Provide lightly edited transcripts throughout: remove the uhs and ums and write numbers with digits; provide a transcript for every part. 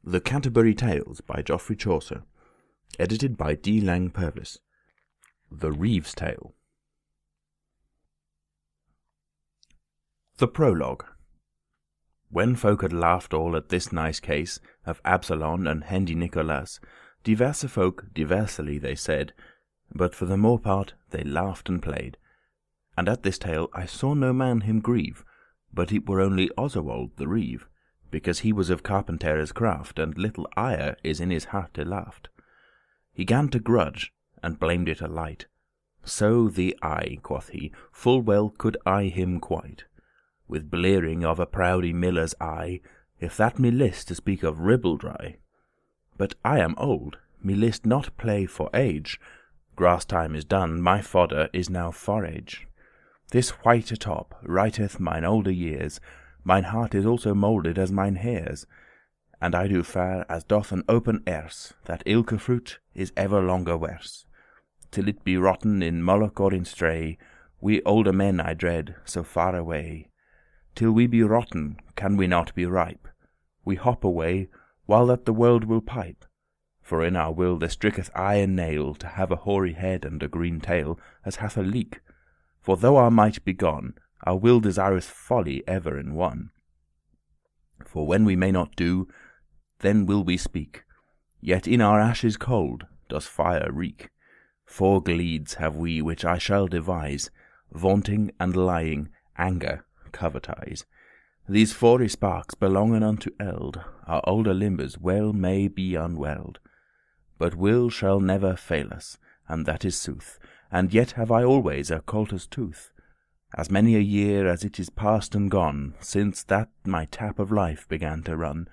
The Canterbury Tales by Geoffrey Chaucer. Edited by D. Lang Purvis. The Reeve's Tale. The Prologue. When folk had laughed all at this nice case of Absalon and Hendy Nicholas, diverse folk diversely they said, but for the more part they laughed and played. And at this tale I saw no man him grieve, but it were only Oswald the Reeve, because he was of carpenter's craft, and little ire is in his heart elaft. He gan to grudge, and blamed it alight. So the I, quoth he, full well could I him quite, with blearing of a proudy miller's eye, if that me list to speak of ribaldry. But I am old, me list not play for age. Grass time is done, my fodder is now forage. This white atop writeth mine older years, mine heart is also moulded as mine hairs, and I do fare as doth an open erse, that ilke fruit is ever longer worse. Till it be rotten in mullock or in stray, we older men I dread, so far away. Till we be rotten, can we not be ripe? We hop away, while that the world will pipe. For in our will there stricketh eye and nail, to have a hoary head and a green tail, as hath a leek. For though our might be gone, our will desireth folly ever in one. For when we may not do, then will we speak. Yet in our ashes cold does fire reek. 4 gleeds have we which I shall devise, vaunting and lying, anger, covetise. These 4 sparks belongen unto eld, our older limbers well may be unweld. But will shall never fail us, and that is sooth, and yet have I always a colter's tooth. As many a year as it is past and gone, since that my tap of life began to run.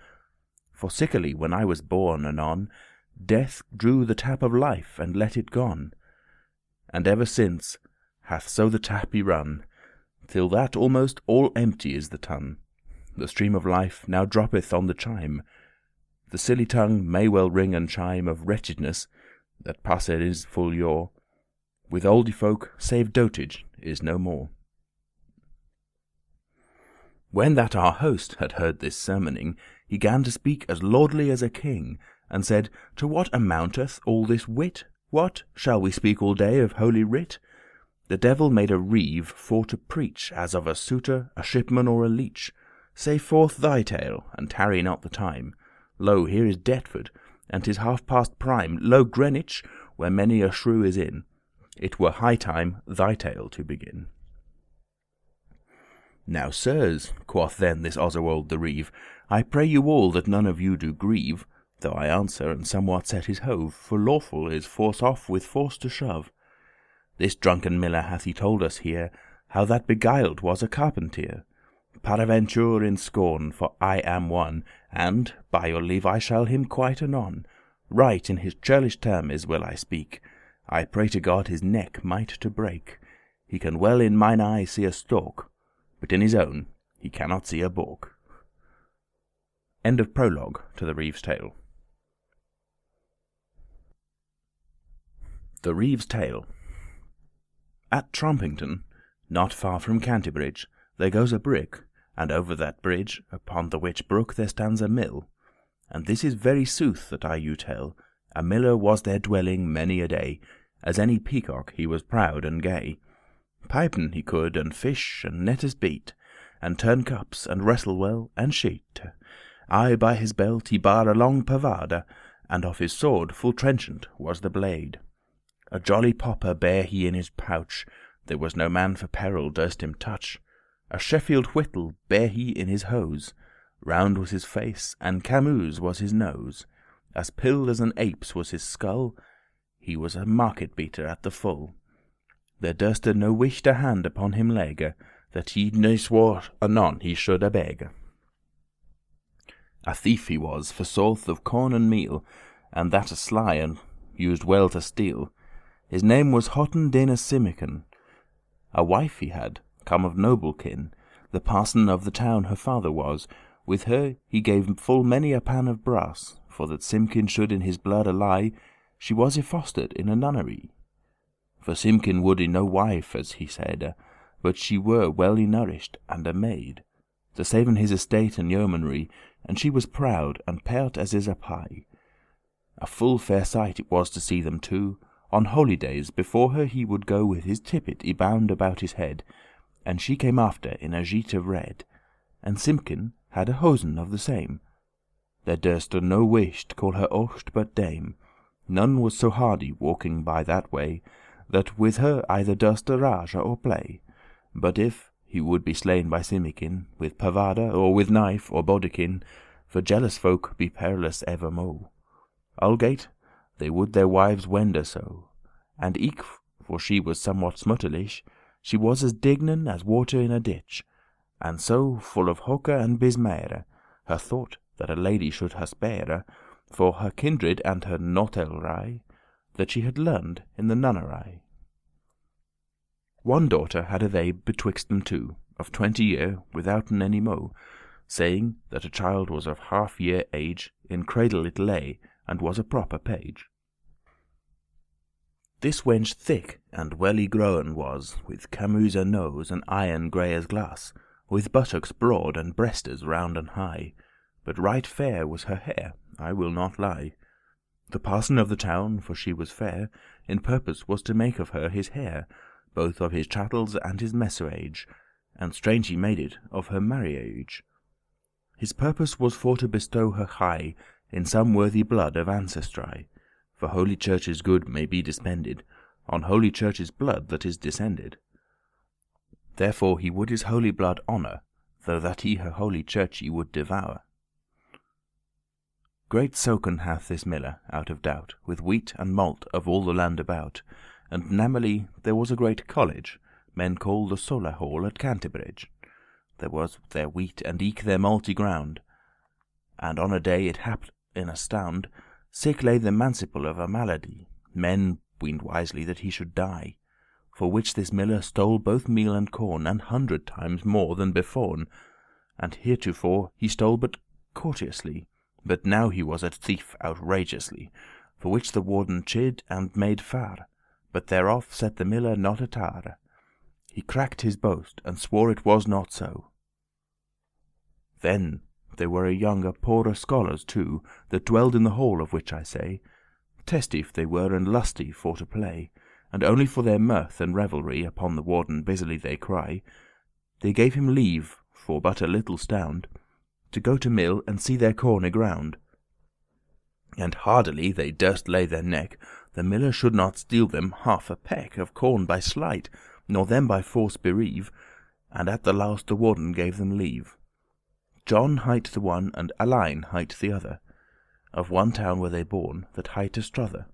For sickly when I was born, anon, death drew the tap of life and let it gone. And ever since hath so the tap y run, till that almost all empty is the tun. The stream of life now droppeth on the chime. The silly tongue may well ring and chime of wretchedness, that passed is full yore. With oldie folk, save dotage, is no more. When that our host had heard this sermoning, he gan to speak as lordly as a king, and said, To what amounteth all this wit? What, shall we speak all day of holy writ? The devil made a reeve for to preach, as of a suitor, a shipman, or a leech. Say forth thy tale, and tarry not the time. Lo, here is Deptford, and 'tis half past prime. Lo, Greenwich, where many a shrew is in. It were high time thy tale to begin. Now, sirs, quoth then this Oswald the Reeve, I pray you all that none of you do grieve, though I answer and somewhat set his hove, for lawful is force off with force to shove. This drunken miller hath he told us here, how that beguiled was a carpentier. Paraventure in scorn, for I am one, and, by your leave, I shall him quite anon. Right in his churlish termes will I speak. I pray to God his neck might to break. He can well in mine eye see a stalk, but in his own he cannot see a balk. End of Prologue to the Reeve's Tale. The Reeve's Tale. At Trompington, not far from Canterbury, there goes a brick, and over that bridge, upon the which brook, there stands a mill. And this is very sooth that I you tell. A miller was there dwelling many a day, as any peacock he was proud and gay. Pipen he could, and fish, and net as beat, and turn cups, and wrestle well, and sheet. Aye, by his belt he bar a long pavada, and of his sword full trenchant was the blade. A jolly popper bare he in his pouch, there was no man for peril durst him touch. A Sheffield whittle bare he in his hose, round was his face, and Camus was his nose. As pill as an ape's was his skull, he was a market beater at the full. There durst no wish to hand upon him legge, that he ne swore anon he should a beg. A thief he was, for sorth of corn and meal, and that a sly, and used well to steal. His name was Hotten Dana Simicon. A wife he had, come of noble kin, the parson of the town her father was. With her he gave full many a pan of brass, for that Simkin should in his blood ally, she was y-fostered in a nunnery. For Simkin would no wife, as he said, but she were well y-nourished and a maid, to saven his estate and yeomanry, and she was proud and pert as is a pie. A full fair sight it was to see them two. On holy days before her he would go with his tippet y-bound about his head, and she came after in a gite of red, and Simpkin had a hosen of the same. There durst no wish to call her aught but dame. None was so hardy walking by that way, that with her either durst rage or play. But if he would be slain by Simkin, with pavada, or with knife or bodekin, for jealous folk be perilous evermo'. Algate they would their wives wender so, and eke, for she was somewhat smutterlish, she was as dignan as water in a ditch, and so full of hoke and bismere, her thought that a lady should her spare, for her kindred and her notelrai, that she had learned in the nunnery. One daughter had they betwixt them two, of 20 year, withouten any mo', saying that a child was of half year age, in cradle it lay, and was a proper page. This wench thick and welly growen was, with camus a nose, and iron grey as glass, with buttocks broad, and breastes round and high, but right fair was her hair, I will not lie. The parson of the town, for she was fair, in purpose was to make of her his heir, both of his chattels and his messuage, and strange he made it of her marriage. His purpose was for to bestow her high in some worthy blood of ancestry, for Holy Church's good may be dispended on Holy Church's blood that is descended. Therefore he would his holy blood honour, though that he her Holy Churchy would devour. Great soken hath this miller, out of doubt, with wheat and malt of all the land about, and namely there was a great college, men called the Solar Hall at Canterbury. There was their wheat and eke their malty ground, and on a day it happed in a stound, sick lay the manciple of a malady. Men weened wisely that he should die, for which this miller stole both meal and corn, 100 times more than beforn, and heretofore he stole but courteously, but now he was a thief outrageously, for which the warden chid and made far, but thereof set the miller not a tar. He cracked his boast, and swore it was not so. Then there were a younger poorer scholars too, that dwelled in the hall of which I say. Testive they were and lusty for to play, and only for their mirth and revelry upon the warden busily they cry. They gave him leave, for but a little stound, to go to mill and see their corn aground. And hardily they durst lay their neck, the miller should not steal them half a peck of corn by sleight, nor them by force bereave, and at the last the warden gave them leave. John hight the one, and Alein hight the other. Of one town were they born, that hight Strother.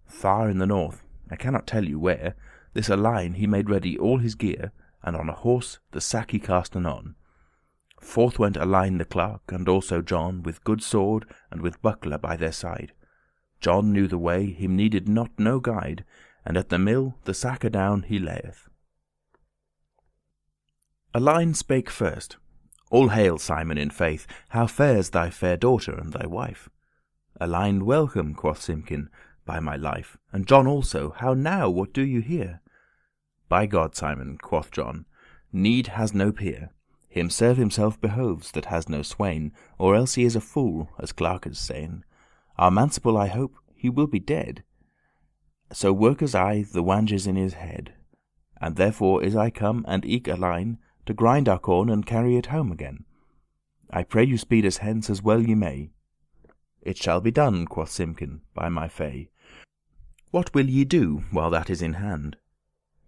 Far in the north, I cannot tell you where, this Alein he made ready all his gear, and on a horse the sack he cast anon. Forth went Alein the clerk, and also John, with good sword and with buckler by their side. John knew the way, him needed not no guide, and at the mill the sack adown he layeth. Alein spake first. All hail, Simon, in faith. How fares thy fair daughter and thy wife? Alein, welcome, quoth Simkin, by my life. And John also, how now, what do you here? By God, Simon, quoth John, need has no peer. Him serve himself behoves that has no swain, or else he is a fool, as clerkes sayn. Our manciple, I hope, he will be dead. So work as I the wanges in his head. And therefore is I come, and eke Alein, to grind our corn and carry it home again. I pray you speed us hence as well ye may. It shall be done, quoth Simkin, by my fay. What will ye do while that is in hand?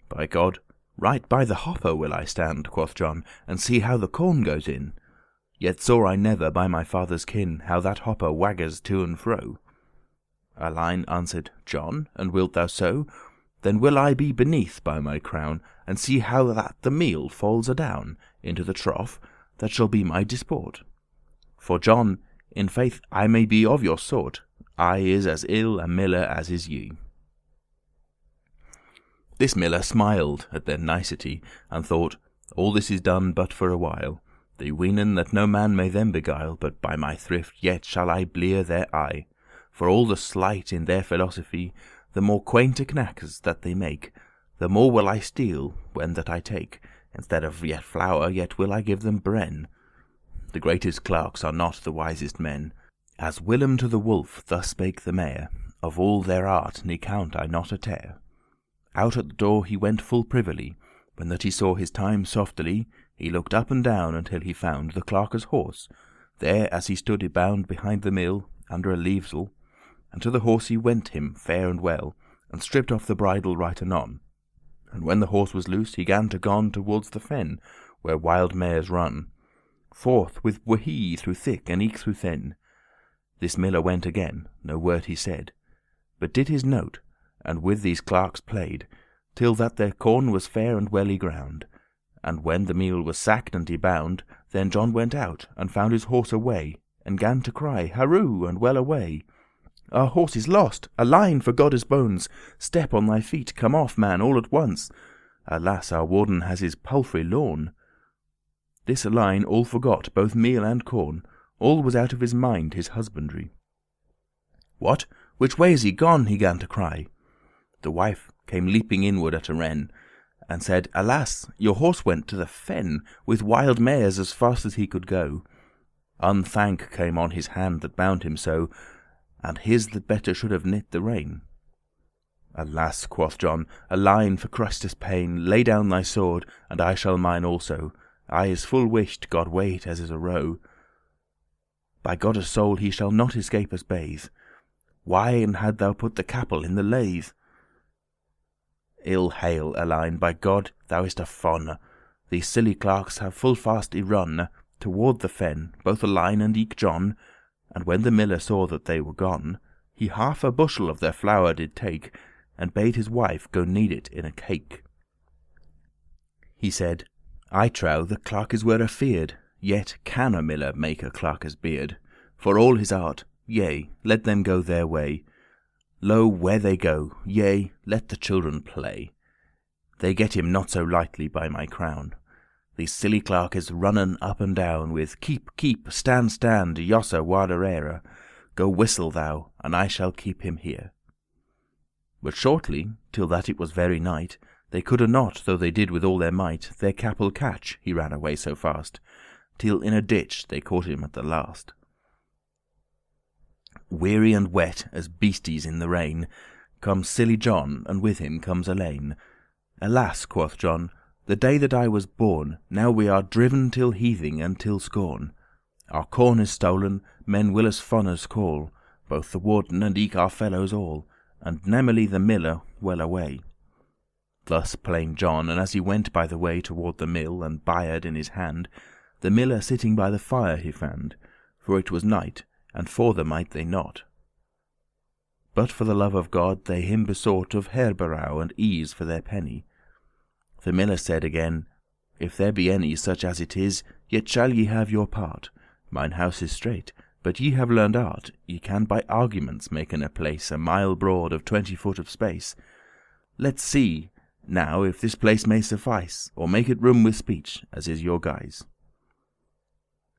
By God, right by the hopper will I stand, quoth John, and see how the corn goes in. Yet saw I never by my father's kin how that hopper waggers to and fro. Alein answered, John, and wilt thou so? Then will I be beneath by my crown, and see how that the meal falls adown into the trough, that shall be my disport. For John, in faith, I may be of your sort. I is as ill a miller as is ye. This miller smiled at their nicety, and thought, all this is done but for a while. They weenen that no man may them beguile, but by my thrift yet shall I blear their eye. For all the sleight in their philosophy, the more quainte knackes that they make, the more will I steal when that I take. Instead of yet flour, yet will I give them bren. The greatest clerks are not the wisest men. As whilom to the wolf thus spake the mayor, of all their art ne count I not a tare. Out at the door he went full privily, when that he saw his time softily, he looked up and down until he found the clerk's horse, there as he stood y-bound behind the mill, under a leavesel, and to the horse he went him fair and well, and stripped off the bridle right anon. And when the horse was loose, he gan to gon towards the fen, where wild mares run. Forth with wahee through thick and eke through thin. This miller went again, no word he said, but did his note, and with these clerks played, till that their corn was fair and well y-ground. And when the meal was sacked and y-bound, then John went out, and found his horse away, and gan to cry, "Hurroo!" and well away. "Our horse is lost! A line, for Godde's bones! Step on thy feet, come off, man, all at once! Alas, our warden has his palfrey lorn." This Alein all forgot, both meal and corn. All was out of his mind, his husbandry. "What? Which way is he gone?" he gan to cry. The wife came leaping inward at a wren, and said, "Alas, your horse went to the fen, with wild mares as fast as he could go. Unthank came on his hand that bound him so, and his that better should have knit the rein." "Alas," quoth John, "Alein, for Christus' pain, lay down thy sword, and I shall mine also. I is full wished God wait as is a roe. By Godde's soul he shall not escape us bathe. Why and had thou put the capel in the lathe?" "Ill hail, Alein, by God, thou is a fon. These silly clerks have full fast y-run toward the fen, both Alein and eke John. And when the miller saw that they were gone, he half a bushel of their flour did take, and bade his wife go knead it in a cake. He said, "I trow the clerkes were afeard, yet can a miller make a clerk's beard, for all his art. Yea, let them go their way. Lo, where they go, yea, let the children play. They get him not so lightly, by my crown. These silly clerkes runnen up and down with keep, keep, stand, stand, yossa waderera. Go whistle thou, and I shall keep him here." But shortly, till that it was very night, they coulde not, though they did with all their might, their capel catch, he ran away so fast, till in a ditch they caught him at the last. Weary and wet as beasties in the rain, comes silly John, and with him comes Alein. "Alas," quoth John, "the day that I was born, now we are driven till heathing and till scorn. Our corn is stolen, men will us fonners call, both the warden and eke our fellows all, and namely the miller well away." Thus plain John, and as he went by the way toward the mill, and byard in his hand, the miller sitting by the fire he found, for it was night, and for the might they not. But for the love of God they him besought of herberow and ease for their penny. The miller said again, "If there be any such as it is, yet shall ye have your part. Mine house is strait, but ye have learned art. Ye can by arguments maken a place a mile broad of 20 foot of space. Let's see, now, if this place may suffice, or make it room with speech, as is your guise."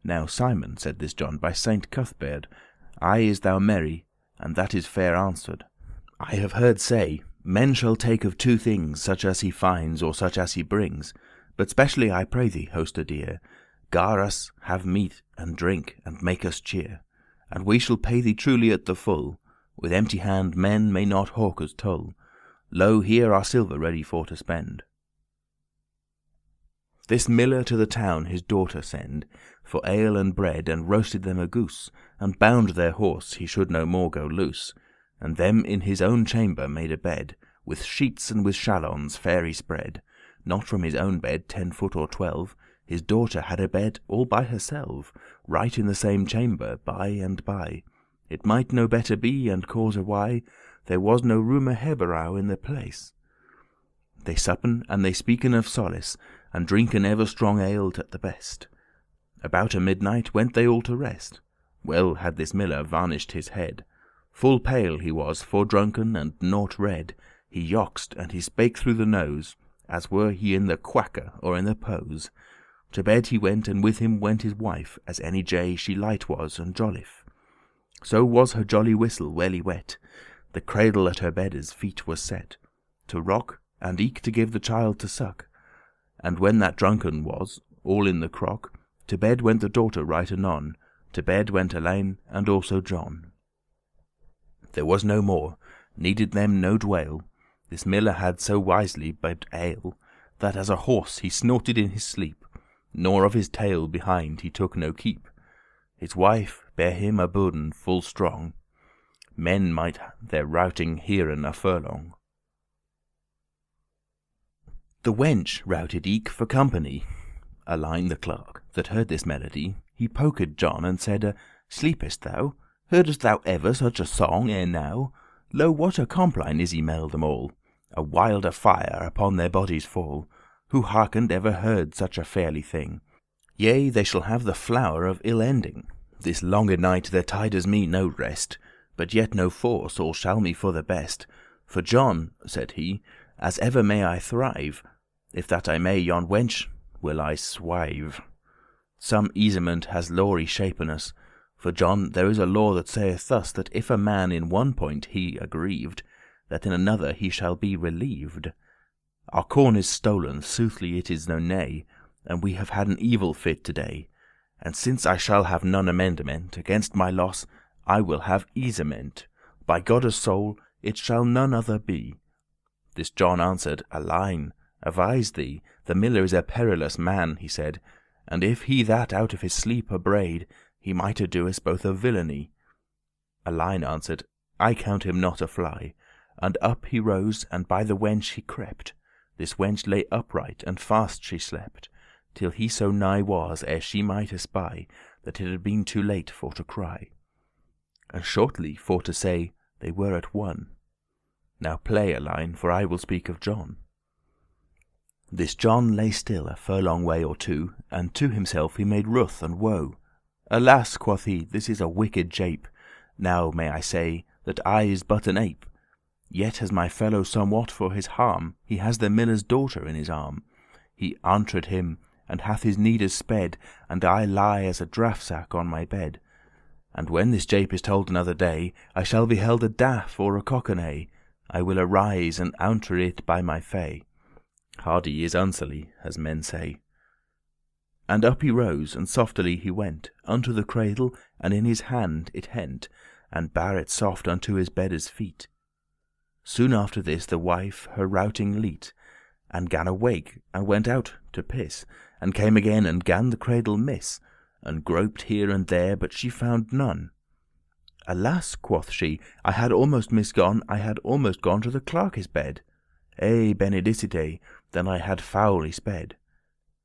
"Now, Simon," said this John, "by Saint Cuthbert, aye is thou merry, and that is fair answered. I have heard say, men shall take of two things, such as he finds or such as he brings. But specially I pray thee, hoste dear, gar us have meat and drink, and make us cheer, and we shall pay thee truly at the full. With empty hand men may not hawk us toll. Lo, here our silver ready for to spend." This miller to the town his daughter send for ale and bread, and roasted them a goose, and bound their horse he should no more go loose, and them in his own chamber made a bed, with sheets and with chalons fairy spread. Not from his own bed 10 foot or 12, his daughter had a bed all by herself, right in the same chamber by and by. It might no better be, and cause why there was no room a herberow in the place. They suppen and they speaken of solace, and drinken ever strong ale at the best. About a midnight went they all to rest. Well had this miller varnished his head. Full pale he was, fordrunken and naught red. He yoxed, and he spake through the nose, as were he in the quacker or in the pose. To bed he went, and with him went his wife, as any jay she light was and jolliffe. So was her jolly whistle welly wet. The cradle at her bedde's feet was set, to rock, and eke to give the child to suck. And when that drunken was, all in the crock, To bed went the daughter right anon, to bed went Elaine and also John. There was no more, needed them no dwale. This miller had so wisely bibbed ale, that as a horse he snorted in his sleep, nor of his tail behind he took no keep. His wife bare him a burden full strong, men might their routing hearen a furlong. The wench routed eke for company. Alein the clerk, that heard this melody, he poked John and said, "Sleepest thou? Heardest thou ever such a song ere now? Lo, what a compline is he meld them all! A wilder fire upon their bodies fall. Who hearkened ever heard such a fairly thing? Yea, they shall have the flower of ill ending. This longe night there tides me no rest, but yet no force, all shall me for the best. For John, said he, as ever may I thrive, if that I may yon wench will I swive. Some easement has law shapen us. For John, there is a law that saith thus, that if a man in one point he aggrieved, that in another he shall be relieved. Our corn is stolen, soothly it is no nay, and we have had an evil fit today. And since I shall have none amendment against my loss, I will have easement. By God's soul, it shall none other be. This John answered, Alein, avise thee, the miller is a perilous man, he said, and if he that out of his sleep abraid, he might do us both a villainy. Alein answered, I count him not a fly. And up he rose, and by the wench he crept. This wench lay upright, and fast she slept, till he so nigh was, ere she might espy, that it had been too late for to cry. And shortly for to say, they were at one. Now play, Alein, for I will speak of John. This John lay still a furlong way or two, and to himself he made ruth and woe. Alas, quoth he, this is a wicked jape. Now may I say that I is but an ape. Yet has my fellow somewhat for his harm. He has the miller's daughter in his arm. He antred him, and hath his needes sped, and I lie as a draft-sack on my bed. And when this jape is told another day, I shall be held a daff or a cockernay. I will arise and antre it by my fay. Hardy is unserly, as men say. And up he rose, and softly he went unto the cradle, and in his hand it hent, and bare it soft unto his bedde's feet. Soon after this the wife her routing leat, and gan awake, and went out to piss, and came again, and gan the cradle miss, and groped here and there, but she found none. Alas, quoth she, I had almost misgone, I had almost gone to the clerk's bed. Eh, benedicite, then I had foully sped.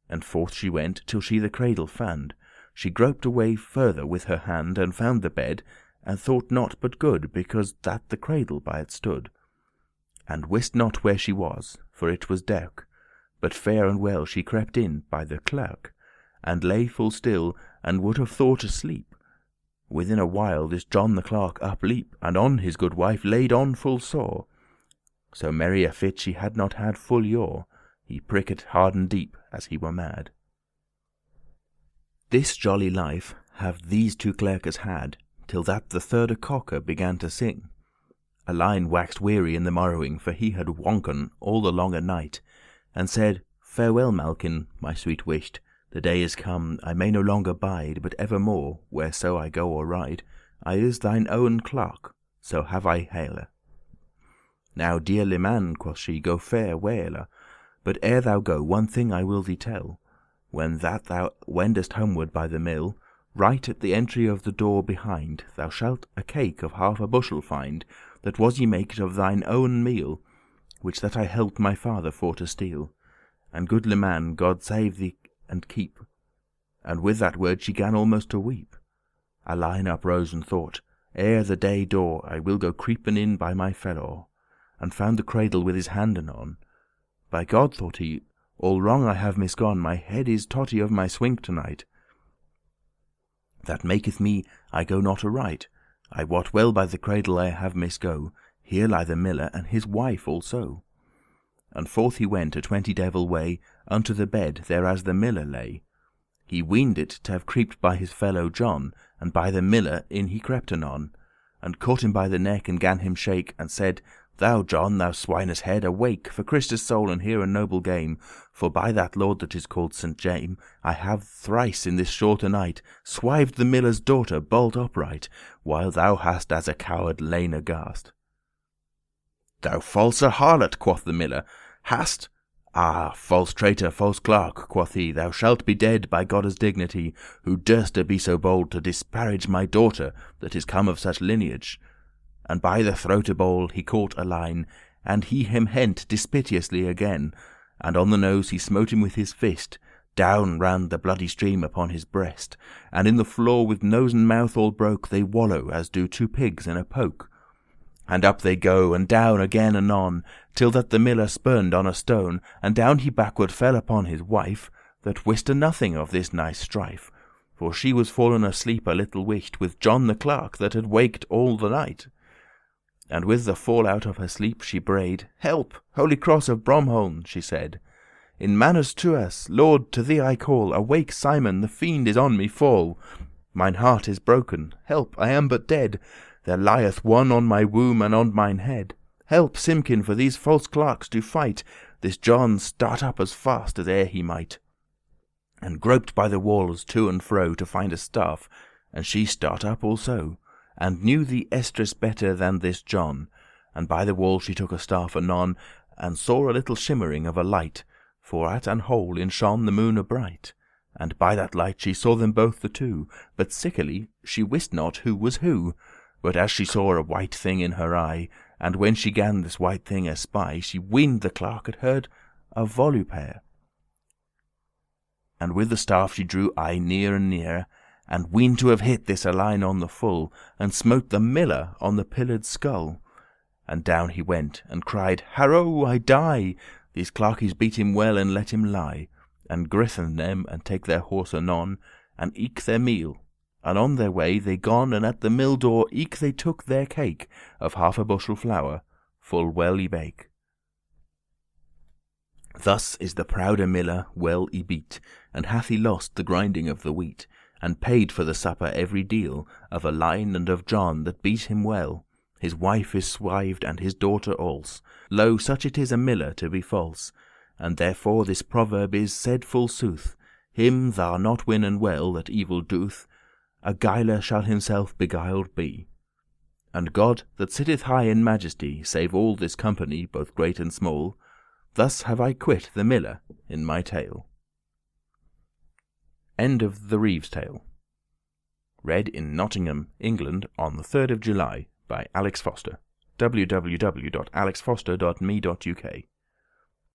And forth she went, till she the cradle found. She groped away further with her hand, and found the bed, and thought not but good, because that the cradle by it stood. And wist not where she was, for it was dark, but fair and well she crept in by the clerk, and lay full still, and would have thought asleep. Within a while this John the clerk upleap, and on his good wife laid on full sore. So merry a fit she had not had full yore. He pricked hard and deep, as he were mad. This jolly life have these two clerkes had, till that the thirde cocker began to sing. Alein waxed weary in the morrowing, for he had wonken all the longe night, and said, Farewell, Malkin, my sweet wisht, the day is come, I may no longer bide, but evermore, whereso I go or ride, I is thine owen clerk, so have I haile. Now, dear leman, quoth she, go farewell, but ere thou go, one thing I will thee tell. When that thou wendest homeward by the mill, right at the entry of the door behind, thou shalt a cake of half a bushel find, that was ye maked of thine own meal, which that I helped my father for to steal. And good leman, God save thee and keep. And with that word she gan almost to weep. Alein uprose and thought, ere the day daw, I will go creepen in by my fellow, and found the cradle with his hand anon. By God, thought he, all wrong I have misgone, my head is totty of my swink tonight. That maketh me I go not aright. I wot well by the cradle I have misgo. Here lie the miller and his wife also. And forth he went a 20 devil way unto the bed there as the miller lay. He weened it to have creeped by his fellow John, and by the miller in he crept anon, and caught him by the neck and gan him shake, and said, Thou, John, thou swine's head, awake, for Christus' soul, and hear a noble game. For by that lord that is called St. James, I have thrice in this shorte night swived the miller's daughter bolt upright, while thou hast as a coward lain aghast. Thou false harlot, quoth the miller, hast? Ah, false traitor, false clerk, quoth he, thou shalt be dead by God's dignity, who durst be so bold to disparage my daughter that is come of such lineage. And by the throate ball he caught a line, and he him hent dispiteously again, and on the nose he smote him with his fist. Down ran the bloody stream upon his breast, and in the floor with nose and mouth all broke they wallow as do two pigs in a poke. And up they go, and down again anon, till that the miller spurned on a stone, and down he backward fell upon his wife, that wiste nothing of this nice strife, for she was fallen asleep a little wisht with John the clerk that had waked all the night. And with the fall out of her sleep she brayed, "Help, Holy Cross of Bromholm," she said. "In manners to us, Lord, to thee I call. Awake, Simon, the fiend is on me fall. Mine heart is broken. Help, I am but dead. There lieth one on my womb and on mine head. Help, Simkin, for these false clerks do fight. This John start up as fast as e'er he might, and groped by the walls to and fro to find a staff, and she start up also, and knew the estress better than this John. And by the wall she took a staff anon, and saw a little shimmering of a light, for at an hole in shone the moon abright. And by that light she saw them both the two, but sickily she wist not who was who. But as she saw a white thing in her eye, and when she gan this white thing espy, she weened the clerk had heard a volupare. And with the staff she drew aye near and near, and weened to have hit this a line on the full, and smote the miller on the pillared skull. And down he went, and cried, "Harrow, I die! These clerkies beat him well, and let him lie, and grithen them, and take their horse anon, and eke their meal. And on their way they gone, and at the mill door eke they took their cake of half a bushel flour, full well y bake." Thus is the proude miller well y beat, and hath he lost the grinding of the wheat, and paid for the supper every deal of a line and of John that beat him well. His wife is swived, and his daughter also. Lo, such it is a miller to be false, and therefore this proverb is said full sooth, him thou not winnen well that evil doth, a guiler shall himself beguiled be. And God, that sitteth high in majesty, save all this company, both great and small. Thus have I quit the miller in my tale. End of the Reeve's Tale. Read in Nottingham, England, on the 3rd of July by Alex Foster. www.alexfoster.me.uk